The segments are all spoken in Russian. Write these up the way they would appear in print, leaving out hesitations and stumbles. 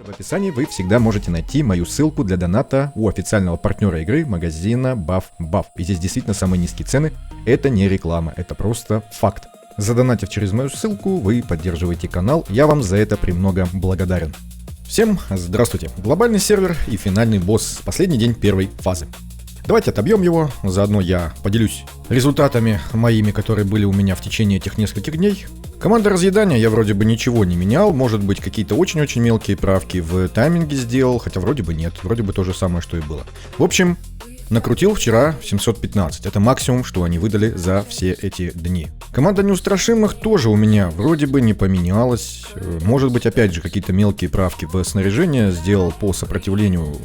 В описании вы всегда можете найти мою ссылку для доната у официального партнера игры магазина BuffBuff. И здесь действительно самые низкие цены. Это не реклама, это просто факт. Задонатив через мою ссылку, вы поддерживаете канал. Я вам за это премного благодарен. Всем здравствуйте. Глобальный сервер и финальный босс. Последний день первой фазы. Давайте отобьем его. Заодно я поделюсь результатами моими, которые были у меня в течение этих нескольких дней. Команда разъедания, я вроде бы ничего не менял. Может быть, какие-то очень-очень мелкие правки в тайминге сделал. Хотя вроде бы нет. Вроде бы то же самое, что и было. В общем, накрутил вчера 715. Это максимум, что они выдали за все эти дни. Команда неустрашимых тоже у меня вроде бы не поменялась. Может быть, опять же, какие-то мелкие правки в снаряжение сделал по сопротивлению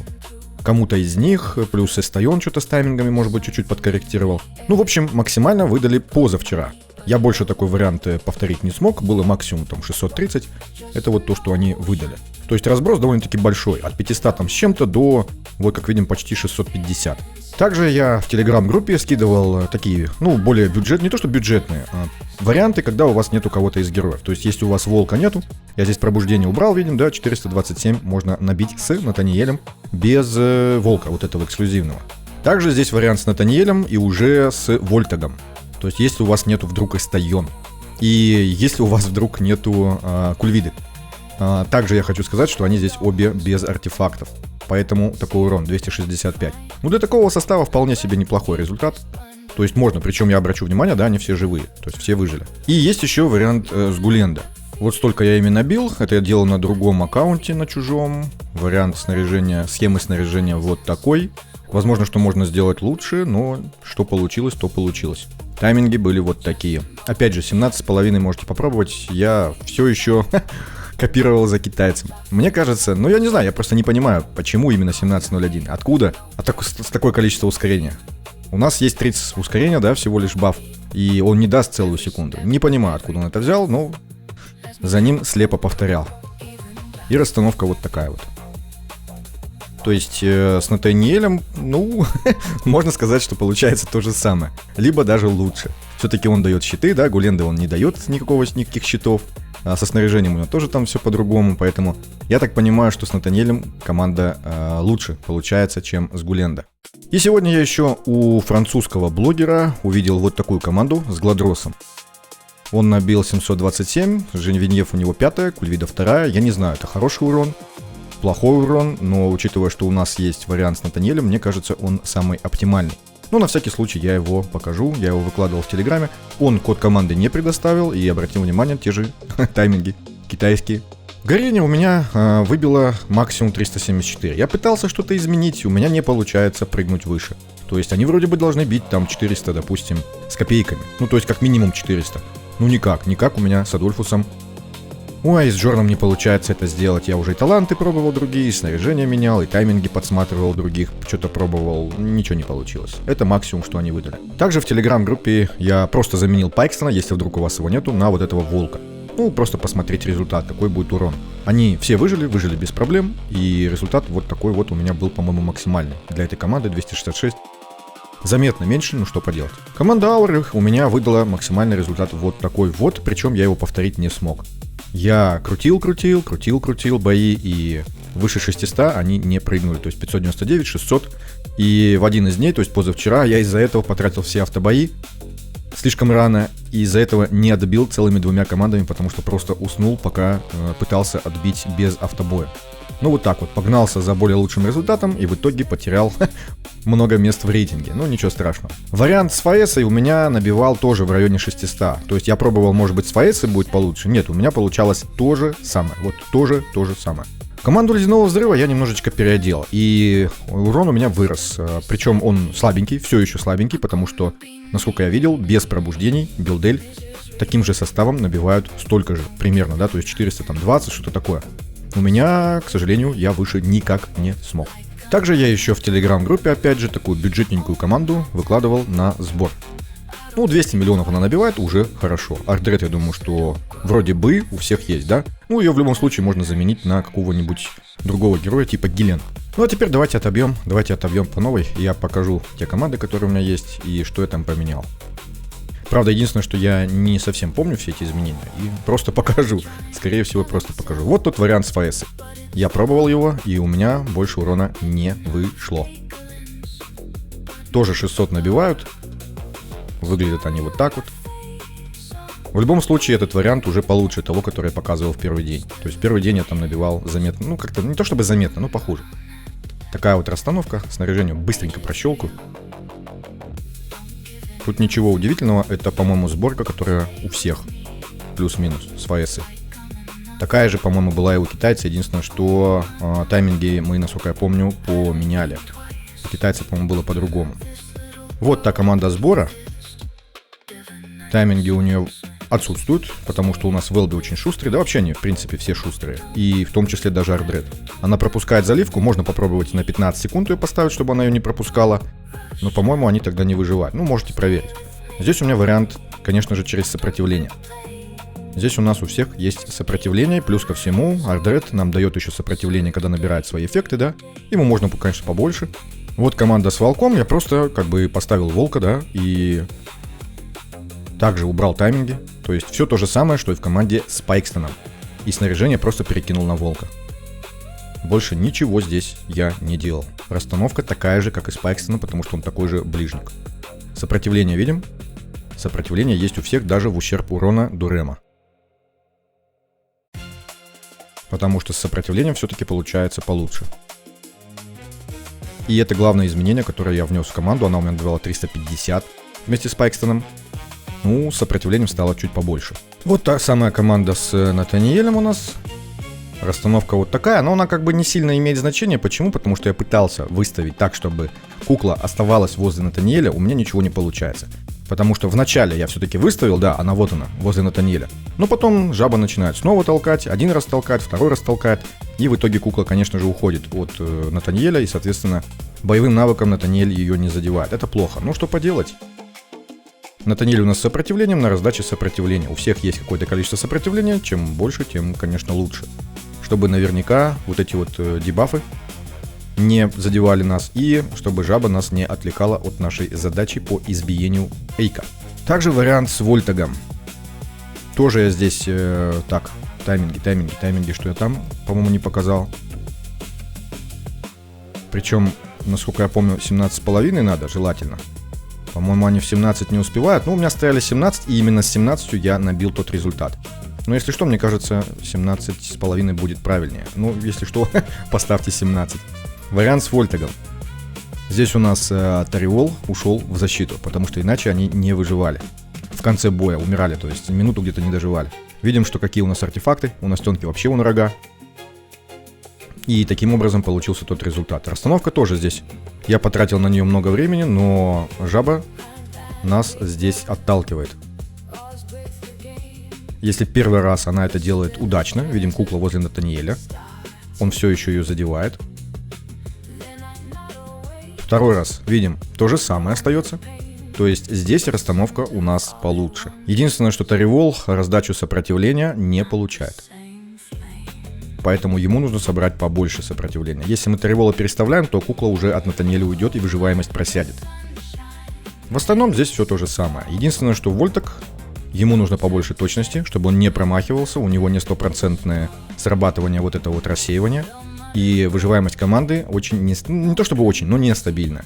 кому-то из них. Плюс Эстайон что-то с таймингами, может быть, чуть-чуть подкорректировал. Ну, в общем, максимально выдали позавчера. Я больше такой вариант повторить не смог. Было максимум там 630. Это вот то, что они выдали. То есть разброс довольно-таки большой. От 500 там с чем-то до, вот как видим, почти 650. Также я в телеграм-группе скидывал такие, более бюджетные, не то что бюджетные, а варианты, когда у вас нету кого-то из героев. То есть, если у вас волка нету, я здесь пробуждение убрал, видим, да, 427 можно набить с Натаниэлем без волка, вот этого эксклюзивного. Также здесь вариант с Натаниэлем и уже с Вольтегом. То есть, если у вас нету вдруг Эстайон, и если у вас вдруг нету Кульвиды. Также я хочу сказать, что они здесь обе без артефактов. Поэтому такой урон 265. Для такого состава вполне себе неплохой результат. То есть можно, причем я обращу внимание, да, они все живые. То есть все выжили. И есть еще вариант с Гуленда. Вот столько я ими набил. Это я делал на другом аккаунте, на чужом. Вариант снаряжения, схемы снаряжения вот такой. Возможно, что можно сделать лучше, но что получилось, то получилось. Тайминги были вот такие. Опять же, 17,5 можете попробовать. Я все еще копировал за китайцем. Мне кажется, я не знаю, я просто не понимаю, почему именно 17.01. Откуда? С такое количество ускорения. У нас есть 30 ускорения, да, всего лишь баф. И он не даст целую секунду. Не понимаю, откуда он это взял, но за ним слепо повторял. И расстановка вот такая вот. То есть с Натаниэлем, можно сказать, что получается то же самое. Либо даже лучше. Все-таки он дает щиты, да, Гуленда он не дает никаких щитов. А со снаряжением у него тоже там все по-другому. Поэтому я так понимаю, что с Натаниэлем команда лучше получается, чем с Гуленда. И сегодня я еще у французского блогера увидел вот такую команду с Гладросом. Он набил 727, Женевьев у него 5, Кульвида 2. Я не знаю, это хороший урон, плохой урон, но учитывая, что у нас есть вариант с Натаниэлем, мне кажется, он самый оптимальный. На всякий случай я его покажу, я его выкладывал в Телеграме. Он код команды не предоставил, и обратил внимание, те же тайминги китайские. Горение у меня выбило максимум 374. Я пытался что-то изменить, у меня не получается прыгнуть выше. То есть они вроде бы должны бить там 400, допустим, с копейками. То есть как минимум 400. Никак у меня с Адольфусом. Ой, с Джорном не получается это сделать. Я уже и таланты пробовал другие, и снаряжение менял, и тайминги подсматривал других, что-то пробовал. Ничего не получилось. Это максимум, что они выдали. Также в телеграм-группе я просто заменил Пайкстона, если вдруг у вас его нету, на вот этого волка. Просто посмотреть результат, какой будет урон. Они все выжили без проблем, и результат вот такой вот у меня был, по-моему, максимальный. Для этой команды 266. Заметно меньше, что поделать. Команда Ауры у меня выдала максимальный результат вот такой вот, причем я его повторить не смог. Я крутил бои, и выше 600 они не прыгнули, то есть 599, 600. И в один из дней, то есть позавчера, я из-за этого потратил все автобои слишком рано, и из-за этого не отбил целыми 2 командами, потому что просто уснул, пока пытался отбить без автобоя. Вот так вот, погнался за более лучшим результатом, и в итоге потерял много мест в рейтинге. Ничего страшного. Вариант с Фаэсой у меня набивал тоже в районе 600. То есть я пробовал, может быть, с Фаэсой будет получше. Нет, у меня получалось то же самое. Вот то же самое. Команду Ледяного Взрыва я немножечко переодел, и урон у меня вырос. Причем он слабенький, все еще слабенький, потому что, насколько я видел, без пробуждений Билдель таким же составом набивают столько же, примерно, да, то есть 420, что-то такое. У меня, к сожалению, я выше никак не смог. Также я еще в телеграм-группе, опять же, такую бюджетненькую команду выкладывал на сбор. 200 миллионов она набивает, уже хорошо. Артред, я думаю, что вроде бы у всех есть, да? Ее в любом случае можно заменить на какого-нибудь другого героя, типа Гиллен. А теперь давайте отобьем по новой, и я покажу те команды, которые у меня есть, и что я там поменял. Правда, единственное, что я не совсем помню все эти изменения. И просто покажу. Скорее всего, просто покажу. Вот тот вариант с ФС. Я пробовал его, и у меня больше урона не вышло. Тоже 600 набивают. Выглядят они вот так вот. В любом случае, этот вариант уже получше того, который я показывал в первый день. То есть в первый день я там набивал заметно. Ну, как-то не то чтобы заметно, но похуже. Такая вот расстановка. Снаряжение быстренько прощелкаю. Тут ничего удивительного, это, по-моему, сборка, которая у всех, плюс-минус, с ФС. Такая же, по-моему, была и у китайца, единственное, что тайминги мы, насколько я помню, поменяли. У китайца, по-моему, было по-другому. Вот та команда сбора. Тайминги у нее отсутствуют, потому что у нас Велби очень шустрый, да вообще они, в принципе, все шустрые, и в том числе даже Ардред. Она пропускает заливку, можно попробовать на 15 секунд ее поставить, чтобы она ее не пропускала. Но, по-моему, они тогда не выживают. Ну, можете проверить. Здесь у меня вариант, конечно же, через сопротивление. Здесь у нас у всех есть сопротивление. Плюс ко всему, Ардред нам дает еще сопротивление, когда набирает свои эффекты, да. Ему можно, конечно, побольше. Вот команда с волком. Я просто, как бы, поставил волка, да. И также убрал тайминги. То есть, все то же самое, что и в команде с Пайкстоном. И снаряжение просто перекинул на волка. Больше ничего здесь я не делал. Расстановка такая же, как и с Пайкстоном, потому что он такой же ближник. Сопротивление видим. Сопротивление есть у всех, даже в ущерб урона Дурема. Потому что с сопротивлением все-таки получается получше. И это главное изменение, которое я внес в команду. Она у меня давала 350 вместе с Пайкстоном. Ну, с сопротивлением стало чуть побольше. Вот та самая команда с Натаниэлем у нас. Расстановка вот такая, но она как бы не сильно имеет значение. Почему? Потому что я пытался выставить так, чтобы кукла оставалась возле Натаниэля, у меня ничего не получается. Потому что вначале я все-таки выставил, да, она вот она, возле Натаниэля. Но потом жаба начинает снова толкать, один раз толкает, второй раз толкает. И в итоге кукла, конечно же, уходит от Натаниэля, и, соответственно, боевым навыком Натаниэль ее не задевает. Это плохо, ну что поделать? Натаниэль у нас с сопротивлением, на раздаче сопротивления. У всех есть какое-то количество сопротивления, чем больше, тем, конечно, лучше. Чтобы наверняка вот эти вот дебафы не задевали нас, и чтобы жаба нас не отвлекала от нашей задачи по избиению Эйка. Также вариант с Вольтагом. Тоже я здесь, так, тайминги, что я там, по-моему, не показал. Причем, насколько я помню, 17,5 надо, желательно. По-моему, они в 17 не успевают, но у меня стояли 17, и именно с 17 я набил тот результат. Но если что, мне кажется, 17,5 будет правильнее. Ну, если что, поставьте 17. Вариант с Вольтагом. Здесь у нас Таривол ушел в защиту, потому что иначе они не выживали. В конце боя умирали, то есть минуту где-то не доживали. Видим, что какие у нас артефакты. У Настенки вообще вон рога. И таким образом получился тот результат. Расстановка тоже здесь. Я потратил на нее много времени, но жаба нас здесь отталкивает. Если первый раз она это делает удачно, видим кукла возле Натаниэля, он все еще ее задевает. Второй раз, видим, то же самое остается. То есть здесь расстановка у нас получше. Единственное, что Таривол раздачу сопротивления не получает. Поэтому ему нужно собрать побольше сопротивления. Если мы Таривола переставляем, то кукла уже от Натаниэля уйдет и выживаемость просядет. В остальном здесь все то же самое. Единственное, что Вольтаг, ему нужно побольше точности, чтобы он не промахивался, у него не стопроцентное срабатывание вот этого вот рассеивания. И выживаемость команды очень, не то чтобы очень, но нестабильная.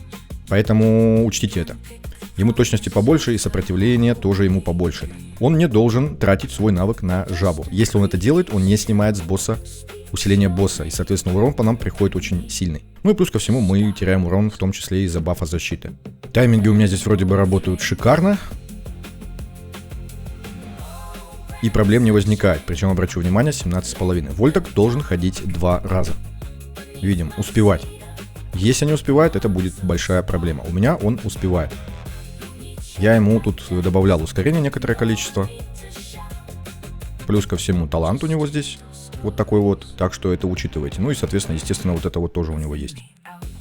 Поэтому учтите это. Ему точности побольше и сопротивления тоже ему побольше. Он не должен тратить свой навык на жабу. Если он это делает, он не снимает с босса усиление босса. И, соответственно, урон по нам приходит очень сильный. Ну и плюс ко всему мы теряем урон, в том числе из-за бафа защиты. Тайминги у меня здесь вроде бы работают шикарно. И проблем не возникает. Причем, обращу внимание, 17,5. Вольтаг должен ходить 2 раза. Видим, успевать. Если не успевает, это будет большая проблема. У меня он успевает. Я ему тут добавлял ускорение некоторое количество. Плюс ко всему талант у него здесь. Вот такой вот. Так что это учитывайте. Ну и, соответственно, естественно, вот это вот тоже у него есть.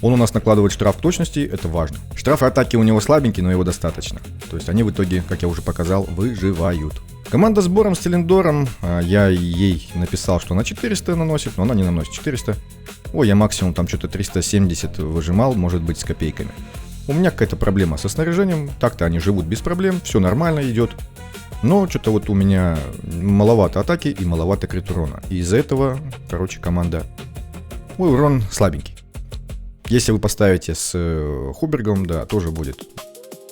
Он у нас накладывает штраф точности, это важно. Штрафы атаки у него слабенькие, но его достаточно. То есть они в итоге, как я уже показал, выживают. Команда с Бором, с Телендором, я ей написал, что она 400 наносит, но она не наносит 400. Ой, я максимум там что-то 370 выжимал, может быть, с копейками. У меня какая-то проблема со снаряжением, так-то они живут без проблем, все нормально идет. Но что-то вот у меня маловато атаки и маловато крит урона. И из-за этого, короче, команда... Мой урон слабенький. Если вы поставите с Хубергом, да, тоже будет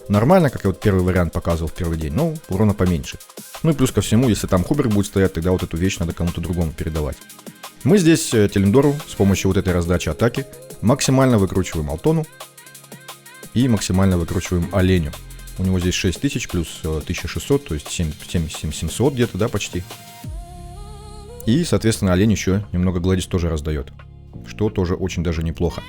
нормально, как я вот первый вариант показывал в первый день, но урона поменьше. Ну и плюс ко всему, если там Хуберг будет стоять, тогда вот эту вещь надо кому-то другому передавать. Мы здесь Телендору с помощью вот этой раздачи атаки максимально выкручиваем Алтону и максимально выкручиваем Оленю. У него здесь 6000 плюс 1600, то есть 7700 где-то, да, почти. И, соответственно, Олень еще немного Гладис тоже раздает, что тоже очень даже неплохо.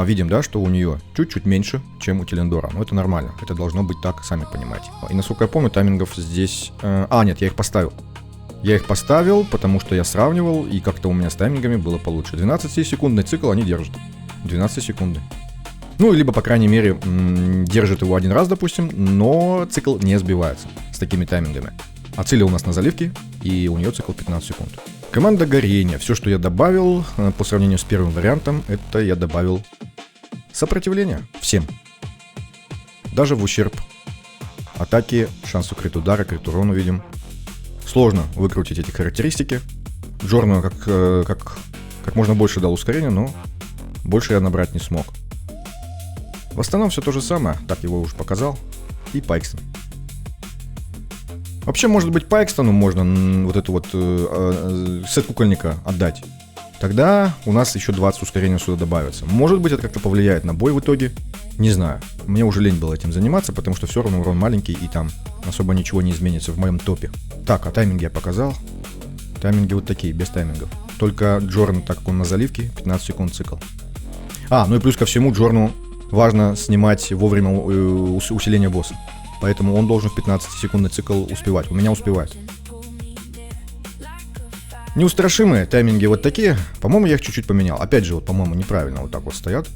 Видим, да, что у нее чуть-чуть меньше, чем у Телендора. Но это нормально, это должно быть так, сами понимаете. И насколько я помню, таймингов здесь... нет, я их поставил. Я их поставил, потому что я сравнивал, и как-то у меня с таймингами было получше. 12-секундный цикл они держат. 12 секунды. Ну, либо, по крайней мере, держит его один раз, допустим, но цикл не сбивается с такими таймингами. А Циля у нас на заливке, и у нее цикл 15 секунд. Команда горения. Все, что я добавил по сравнению с первым вариантом, это я добавил сопротивление всем. Даже в ущерб атаки, шансу крит удара, крит урона видим. Сложно выкрутить эти характеристики. Джорну как можно больше дал ускорения, но больше я набрать не смог. В остальном все то же самое, так его уже показал, и Пайкстон. Вообще, может быть, Пайкстону можно вот эту вот сет кукольника отдать. Тогда у нас еще 20 ускорений сюда добавится. Может быть, это как-то повлияет на бой в итоге. Не знаю. Мне уже лень было этим заниматься, потому что все равно урон маленький, и там особо ничего не изменится в моем топе. Так, а тайминги я показал. Тайминги вот такие, без таймингов. Только Джорн, так как он на заливке, 15 секунд цикл. Ну и плюс ко всему, Джорну важно снимать вовремя усиление босса. Поэтому он должен в 15-секундный цикл успевать. У меня успевает. Неустрашимые тайминги вот такие. По-моему, я их чуть-чуть поменял. Опять же, вот, по-моему, неправильно вот так вот стоят.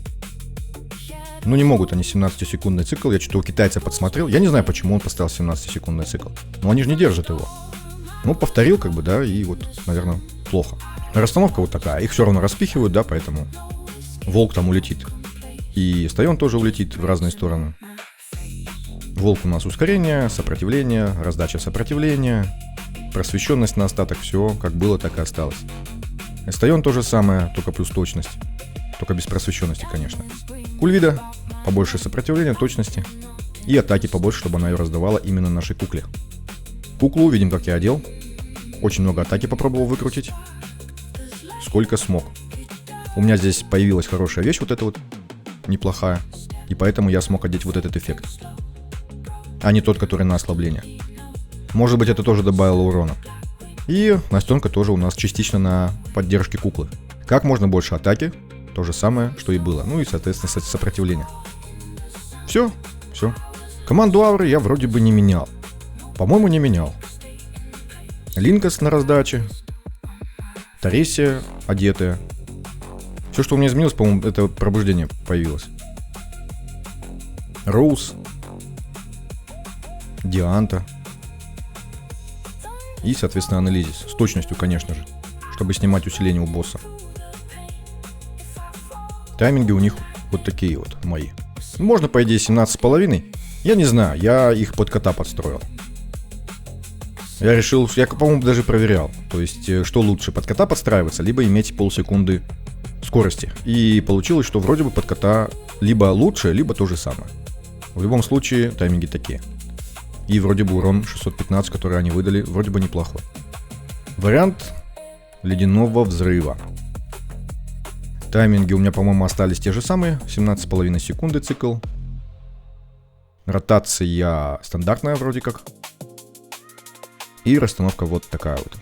Ну, не могут они 17-секундный цикл. Я что-то у китайца подсмотрел. Я не знаю, почему он поставил 17-секундный цикл. Но они же не держат его. Ну, повторил, как бы, да, и вот, наверное, плохо. Расстановка вот такая. Их все равно распихивают, да, поэтому Волк там улетит. И Стайон тоже улетит в разные стороны. Волк у нас ускорение, сопротивление, раздача сопротивления, просвещенность на остаток, все как было, так и осталось. Стайон то же самое, только плюс точность. Только без просвещенности, конечно. Кульвида, побольше сопротивления, точности. И атаки побольше, чтобы она ее раздавала именно нашей кукле. Куклу видим, как я одел. Очень много атаки попробовал выкрутить. Сколько смог. У меня здесь появилась хорошая вещь, вот эта вот, неплохая. И поэтому я смог одеть вот этот эффект. А не тот, который на ослабление. Может быть, это тоже добавило урона. И Настенка тоже у нас частично на поддержке куклы. Как можно больше атаки, то же самое, что и было. Ну и, соответственно, сопротивление. Все. Команду ауры я вроде бы не менял. По-моему, не менял. Линкас на раздаче. Таресия одетая. Все, что у меня изменилось, по-моему, это пробуждение появилось. Роуз. Дианта. И, соответственно, Анализис. С точностью, конечно же. Чтобы снимать усиление у босса. Тайминги у них вот такие вот мои. Можно, по идее, 17,5. Я не знаю, я их под кота подстроил. Я решил, я, по-моему, даже проверял. То есть, что лучше, под кота подстраиваться, либо иметь полсекунды скорости. И получилось, что вроде бы под кота либо лучше, либо то же самое. В любом случае, тайминги такие. И вроде бы урон 615, который они выдали, вроде бы неплохой. Вариант ледяного взрыва. Тайминги у меня, по-моему, остались те же самые. 17,5 секунды цикл. Ротация стандартная вроде как. И расстановка вот такая вот.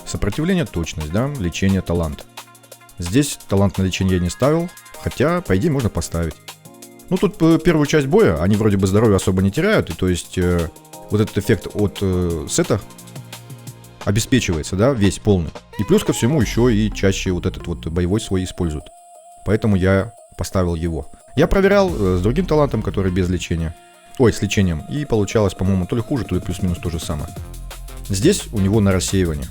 Сопротивление, точность, да, лечение, талант. Здесь талант на лечение я не ставил, хотя, по идее, можно поставить. Ну, тут первую часть боя, они вроде бы здоровье особо не теряют, и то есть вот этот эффект от сета обеспечивается, да, весь полный. И плюс ко всему еще и чаще вот этот вот боевой свой используют. Поэтому я поставил его. Я проверял с другим талантом, который без лечения. Ой, с лечением. И получалось, по-моему, то ли хуже, то ли плюс-минус то же самое. Здесь у него на рассеивание.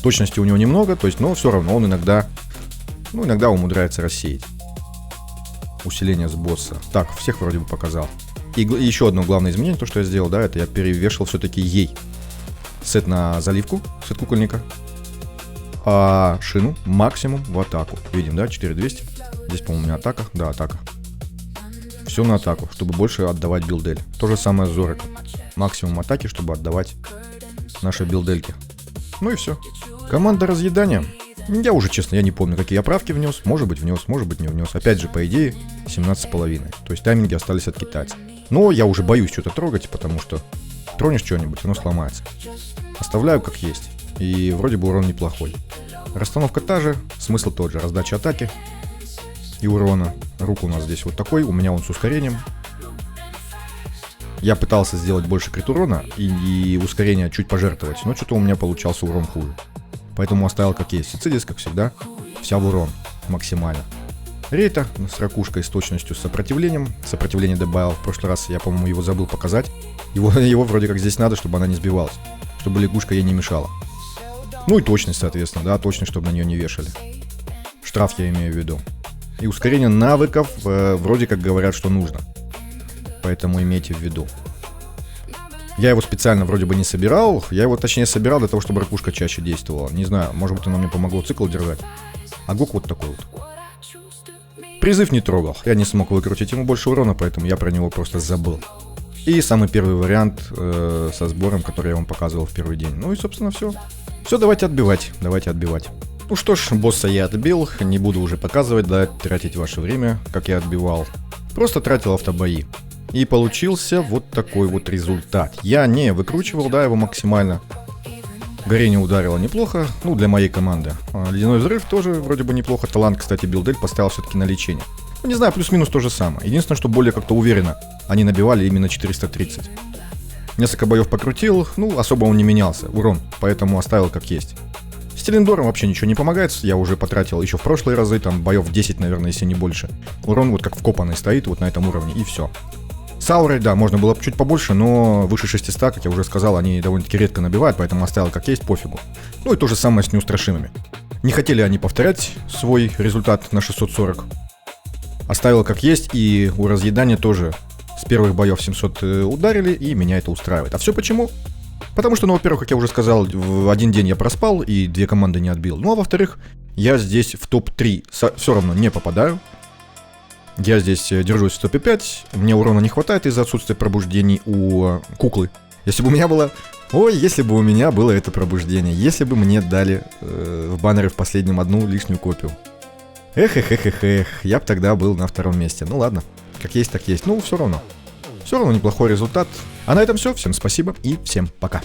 Точности у него немного, то есть, но все равно он иногда умудряется рассеять. усиление с босса. Так, всех вроде бы показал. И еще одно главное изменение, то, что я сделал, да, это я перевешал все-таки ей сет на заливку, сет кукольника, а шину максимум в атаку. Видим, да, 4200. Здесь, по-моему, у меня атака. Да, атака. Все на атаку, чтобы больше отдавать билдель. То же самое с Зориком. Максимум атаки, чтобы отдавать наши билдельки. Ну и все. Команда разъедания. Я уже, честно, я не помню, какие я правки внес. Может быть, может быть, не внес. Опять же, по идее, 17,5. То есть тайминги остались от китайцев. Но я уже боюсь что-то трогать, потому что тронешь что-нибудь, оно сломается. Оставляю как есть. И вроде бы урон неплохой. Расстановка та же, смысл тот же. Раздача атаки и урона. Рук у нас здесь вот такой, у меня он с ускорением. Я пытался сделать больше крит урона и ускорение чуть пожертвовать, но что-то у меня получался урон хуже. Поэтому оставил как есть. Сицилис, как всегда, вся в урон максимально. Рейта с ракушкой с точностью с сопротивлением. Сопротивление добавил в прошлый раз, я, по-моему, его забыл показать. Его вроде как здесь надо, чтобы она не сбивалась. Чтобы лягушка ей не мешала. Ну и точность, соответственно, да, точность, чтобы на нее не вешали. Штраф я имею в виду. И ускорение навыков вроде как говорят, что нужно. Поэтому имейте в виду. Я его специально вроде бы не собирал. Я его точнее собирал для того, чтобы ракушка чаще действовала. Не знаю, может быть оно мне помогло цикл держать. А гук вот такой вот. Призыв не трогал. Я не смог выкрутить ему больше урона, поэтому я про него просто забыл. И самый первый вариант со сбором, который я вам показывал в первый день. Ну и собственно все. Все, давайте отбивать. Давайте отбивать. Ну что ж, босса я отбил, не буду уже показывать, да, тратить ваше время, как я отбивал. Просто тратил автобои. И получился вот такой вот результат. Я не выкручивал, да, его максимально. Горение ударило неплохо, ну, для моей команды. Ледяной взрыв тоже вроде бы неплохо. Талант, кстати, билдель поставил все-таки на лечение. Ну, не знаю, плюс-минус то же самое. Единственное, что более как-то уверенно они набивали именно 430. Несколько боев покрутил, ну, особо он не менялся, урон, поэтому оставил как есть. С Телендором вообще ничего не помогает, я уже потратил еще в прошлые разы, там боев 10, наверное, если не больше. Урон вот как вкопанный стоит вот на этом уровне, и все. С Аурой, да, можно было чуть побольше, но выше 600, как я уже сказал, они довольно-таки редко набивают, поэтому оставил как есть, пофигу. Ну и то же самое с неустрашимыми. Не хотели они повторять свой результат на 640. Оставил как есть, и у разъедания тоже с первых боев 700 ударили, и меня это устраивает. А все почему? Потому что, ну, во-первых, как я уже сказал, в один день я проспал и 2 команды не отбил. Ну, а во-вторых, я здесь в топ-3 все равно не попадаю. Я здесь держусь в топе 5, мне урона не хватает из-за отсутствия пробуждений у куклы. Если бы у меня было... Ой, если бы у меня было это пробуждение, если бы мне дали в баннеры в последнем одну лишнюю копию. Эх, я бы тогда был на 2-м месте. Ну ладно, как есть, так есть. Ну, все равно неплохой результат. А на этом все. Всем спасибо и всем пока.